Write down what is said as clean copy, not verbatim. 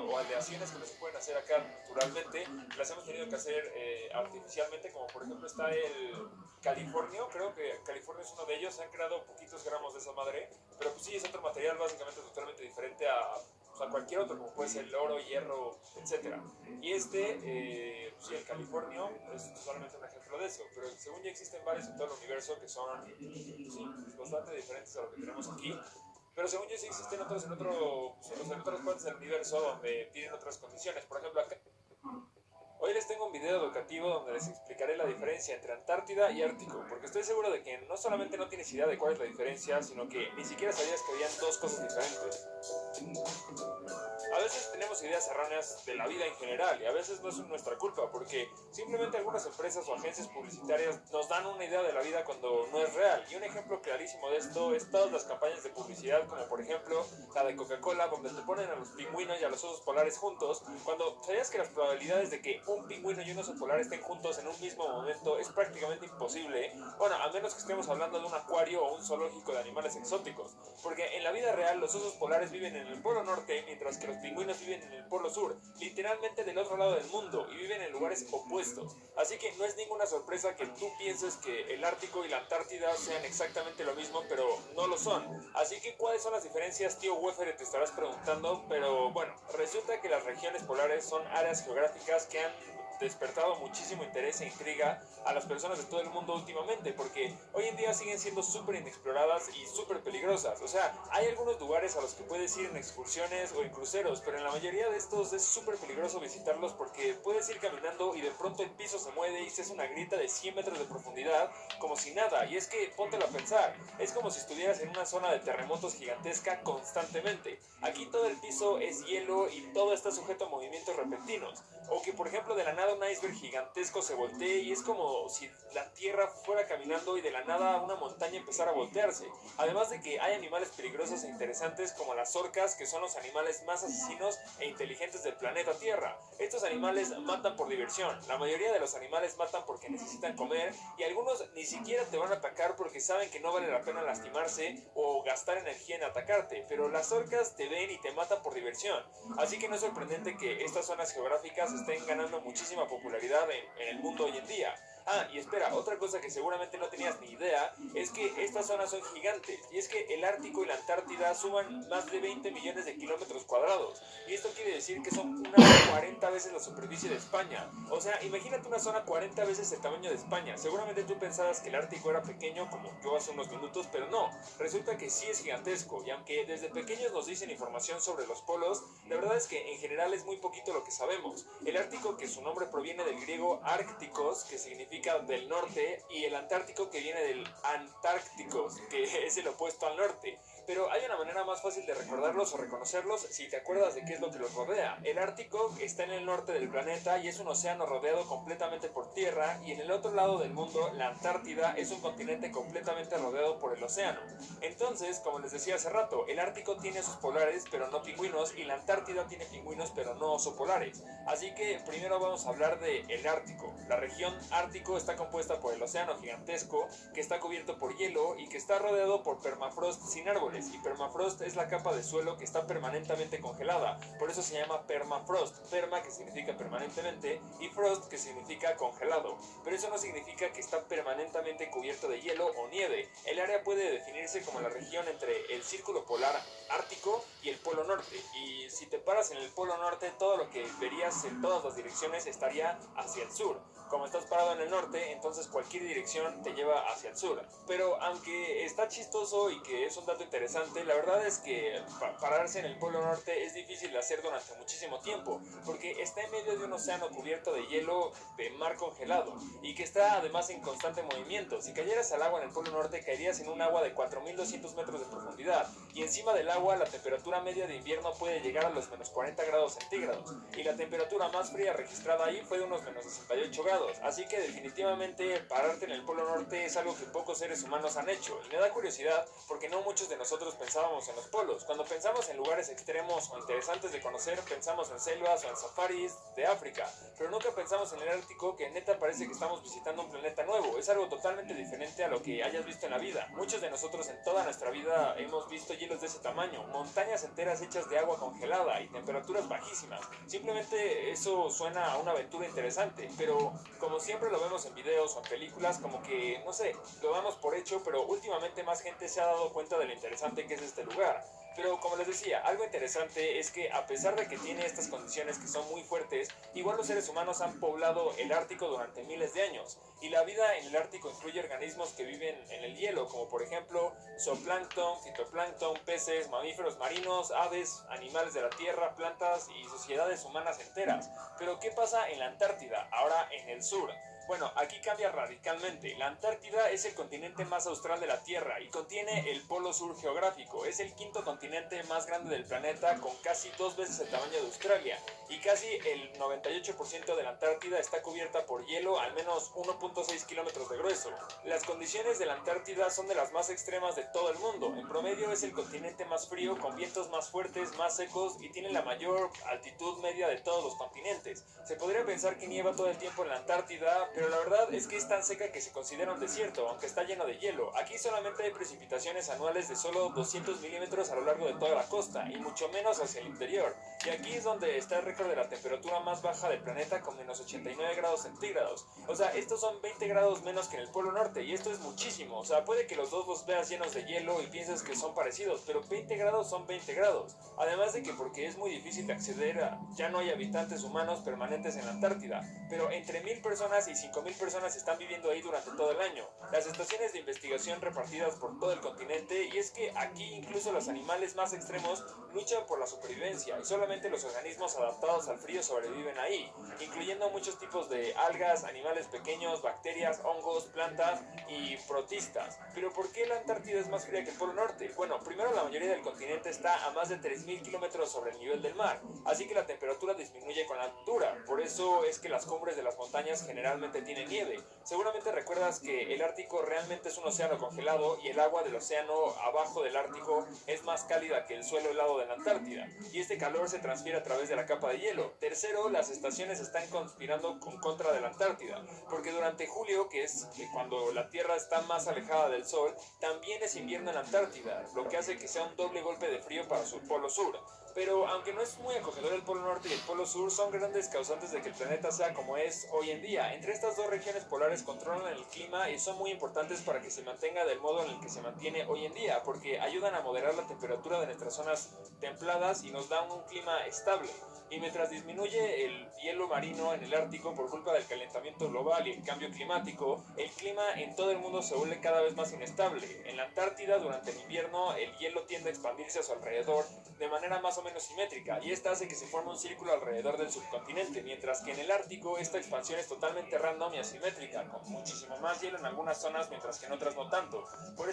o aleaciones que no se pueden hacer acá naturalmente, las hemos tenido que hacer artificialmente, como por ejemplo está el Californio, creo que California es uno de ellos, se han creado poquitos gramos de esa madre, pero pues sí, es otro material básicamente totalmente diferente a cualquier otro, como puede ser el oro, hierro, etcétera. Y pues sí, el Californio es solamente un ejemplo de eso, pero según ya existen varios en todo el universo que son sí, bastante diferentes a lo que tenemos aquí. Pero según yo sí existen otros en otras partes del universo donde tienen otras condiciones. Por ejemplo, acá hoy les tengo un video educativo donde les explicaré la diferencia entre Antártida y Ártico, porque estoy seguro de que no solamente no tienes idea de cuál es la diferencia, sino que ni siquiera sabías que habían dos cosas diferentes. A veces tenemos ideas erróneas de la vida en general y a veces no es nuestra culpa porque simplemente algunas empresas o agencias publicitarias nos dan una idea de la vida cuando no es real. Y un ejemplo clarísimo de esto es todas las campañas de publicidad, como por ejemplo la de Coca-Cola, donde te ponen a los pingüinos y a los osos polares juntos, cuando sabías que las probabilidades de que un pingüino y un oso polar estén juntos en un mismo momento es prácticamente imposible. Bueno, a menos que estemos hablando de un acuario o un zoológico de animales exóticos, porque en la vida real los osos polares viven en el polo norte, mientras que los pingüinos viven en el polo sur, literalmente del otro lado del mundo, y viven en lugares opuestos. Así que no es ninguna sorpresa que tú pienses que el Ártico y la Antártida sean exactamente lo mismo, pero no lo son. Así que ¿cuáles son las diferencias, tío Wefere? Te estarás preguntando, pero bueno, resulta que las regiones polares son áreas geográficas que han despertado muchísimo interés e intriga a las personas de todo el mundo últimamente, porque hoy en día siguen siendo súper inexploradas y súper peligrosas. O sea, hay algunos lugares a los que puedes ir en excursiones o en cruceros, pero en la mayoría de estos es súper peligroso visitarlos porque puedes ir caminando y de pronto el piso se mueve y se hace una grieta de 100 metros de profundidad como si nada. Y es que, póntelo a pensar, es como si estuvieras en una zona de terremotos gigantesca constantemente. Aquí todo el piso es hielo y todo está sujeto a movimientos repentinos. O que por ejemplo de la nada un iceberg gigantesco se voltee y es como si la tierra fuera caminando y de la nada una montaña empezara a voltearse. Además de que hay animales peligrosos e interesantes como las orcas, que son los animales más asesinos e inteligentes del planeta Tierra. Estos animales matan por diversión, la mayoría de los animales matan porque necesitan comer y algunos ni siquiera te van a atacar porque saben que no vale la pena lastimarse o gastar energía en atacarte, pero las orcas te ven y te matan por diversión. Así que no es sorprendente que estas zonas geográficas estén ganando muchísima popularidad en el mundo hoy en día. Ah, y espera, otra cosa que seguramente no tenías ni idea es que estas zonas son gigantes, y es que el Ártico y la Antártida suman más de 20 millones de kilómetros cuadrados, y esto quiere decir que son unas 40 veces la superficie de España. O sea, imagínate una zona 40 veces el tamaño de España. Seguramente tú pensabas que el Ártico era pequeño, como yo hace unos minutos, pero no, resulta que sí es gigantesco, y aunque desde pequeños nos dicen información sobre los polos, la verdad es que en general es muy poquito lo que sabemos. El Ártico, que su nombre proviene del griego Árcticos, que significa del norte, y el Antártico, que viene del Antárticos, que es el opuesto al norte. Pero hay una manera más fácil de recordarlos o reconocerlos si te acuerdas de qué es lo que los rodea. El Ártico está en el norte del planeta y es un océano rodeado completamente por tierra, y en el otro lado del mundo, la Antártida es un continente completamente rodeado por el océano. Entonces, como les decía hace rato, el Ártico tiene sus polares pero no pingüinos, y la Antártida tiene pingüinos pero no oso polares. Así que primero vamos a hablar de el Ártico. La región Ártico está compuesta por el océano gigantesco, que está cubierto por hielo y que está rodeado por permafrost sin árboles. Y permafrost es la capa de suelo que está permanentemente congelada, por eso se llama permafrost. Perma, que significa permanentemente, y frost, que significa congelado. Pero eso no significa que está permanentemente cubierto de hielo o nieve. El área puede definirse como la región entre el círculo polar ártico y el polo norte, y si te paras en el polo norte, todo lo que verías en todas las direcciones estaría hacia el sur. Como estás parado en el norte, entonces cualquier dirección te lleva hacia el sur. Pero aunque está chistoso y que es un dato interesante, la verdad es que pararse en el polo norte es difícil de hacer durante muchísimo tiempo, porque está en medio de un océano cubierto de hielo, de mar congelado, y que está además en constante movimiento. Si cayeras al agua en el polo norte, caerías en un agua de 4200 metros de profundidad, y encima del agua la temperatura media de invierno puede llegar a los menos 40 grados centígrados, y la temperatura más fría registrada ahí fue de unos menos 68 grados. Así que definitivamente pararte en el polo norte es algo que pocos seres humanos han hecho, y me da curiosidad porque no muchos de nosotros nosotros pensábamos en los polos. Cuando pensamos en lugares extremos o interesantes de conocer, pensamos en selvas o en safaris de África, pero nunca pensamos en el Ártico, que neta parece que estamos visitando un planeta nuevo. Es algo totalmente diferente a lo que hayas visto en la vida. Muchos de nosotros en toda nuestra vida hemos visto hielos de ese tamaño, montañas enteras hechas de agua congelada y temperaturas bajísimas. Simplemente eso suena a una aventura interesante, pero como siempre lo vemos en videos o en películas, como que, no sé, lo damos por hecho, pero últimamente más gente se ha dado cuenta de lo interesante que es este lugar. Pero como les decía, algo interesante es que a pesar de que tiene estas condiciones que son muy fuertes, igual los seres humanos han poblado el Ártico durante miles de años. Y la vida en el Ártico incluye organismos que viven en el hielo, como por ejemplo zooplancton, fitoplancton, peces, mamíferos marinos, aves, animales de la tierra, plantas y sociedades humanas enteras. Pero ¿qué pasa en la Antártida, ahora en el sur? Bueno, aquí cambia radicalmente. La Antártida es el continente más austral de la Tierra y contiene el polo sur geográfico. Es el quinto continente más grande del planeta, con casi 2 veces el tamaño de Australia. Y casi el 98% de la Antártida está cubierta por hielo, al menos 1.6 kilómetros de grueso. Las condiciones de la Antártida son de las más extremas de todo el mundo. En promedio es el continente más frío, con vientos más fuertes, más secos y tiene la mayor altitud media de todos los continentes. Se podría pensar que nieva todo el tiempo en la Antártida, pero la verdad es que es tan seca que se considera un desierto, aunque está lleno de hielo. Aquí solamente hay precipitaciones anuales de solo 200 milímetros a lo largo de toda la costa, y mucho menos hacia el interior. Y aquí es donde está el récord de la temperatura más baja del planeta, con menos 89 grados centígrados. O sea, estos son 20 grados menos que en el Polo Norte, y esto es muchísimo. O sea, puede que los dos los veas llenos de hielo y pienses que son parecidos, pero 20 grados son 20 grados. Además de que porque es muy difícil de acceder ya no hay habitantes humanos permanentes en la Antártida, pero entre 1000 personas y 5000 personas están viviendo ahí durante todo el año. Las estaciones de investigación repartidas por todo el continente, y es que aquí incluso los animales más extremos luchan por la supervivencia y solamente los organismos adaptados al frío sobreviven ahí, incluyendo muchos tipos de algas, animales pequeños, bacterias, hongos, plantas y protistas. Pero ¿por qué la Antártida es más fría que el Polo Norte? Bueno, primero la mayoría del continente está a más de 3000 kilómetros sobre el nivel del mar, así que la temperatura disminuye con la altura. Por eso es que las cumbres de las montañas generalmente tienen nieve. Seguramente recuerdas que el Ártico realmente es un océano congelado y el agua del océano abajo del Ártico es más cálida que el suelo helado de la Antártida, y este calor se transfiere a través de la capa de hielo. Tercero, las estaciones están conspirando en contra de la Antártida, porque durante julio, que es cuando la Tierra está más alejada del Sol, también es invierno en la Antártida, lo que hace que sea un doble golpe de frío para su polo sur. Pero aunque no es muy acogedor el Polo Norte y el Polo Sur, son grandes causantes de que el planeta sea como es hoy en día. Entre estas dos regiones polares controlan el clima y son muy importantes para que se mantenga del modo en el que se mantiene hoy en día, porque ayudan a moderar la temperatura de nuestras zonas templadas y nos dan un clima estable. Y mientras disminuye el hielo marino en el Ártico por culpa del calentamiento global y el cambio climático, el clima en todo el mundo se vuelve cada vez más inestable. En la Antártida, durante el invierno, el hielo tiende a expandirse a su alrededor de manera más o menos simétrica, y esta hace que se forme un círculo alrededor del subcontinente, mientras que en el Ártico esta expansión es totalmente random y asimétrica, con muchísimo más hielo en algunas zonas mientras que en otras no tanto. Por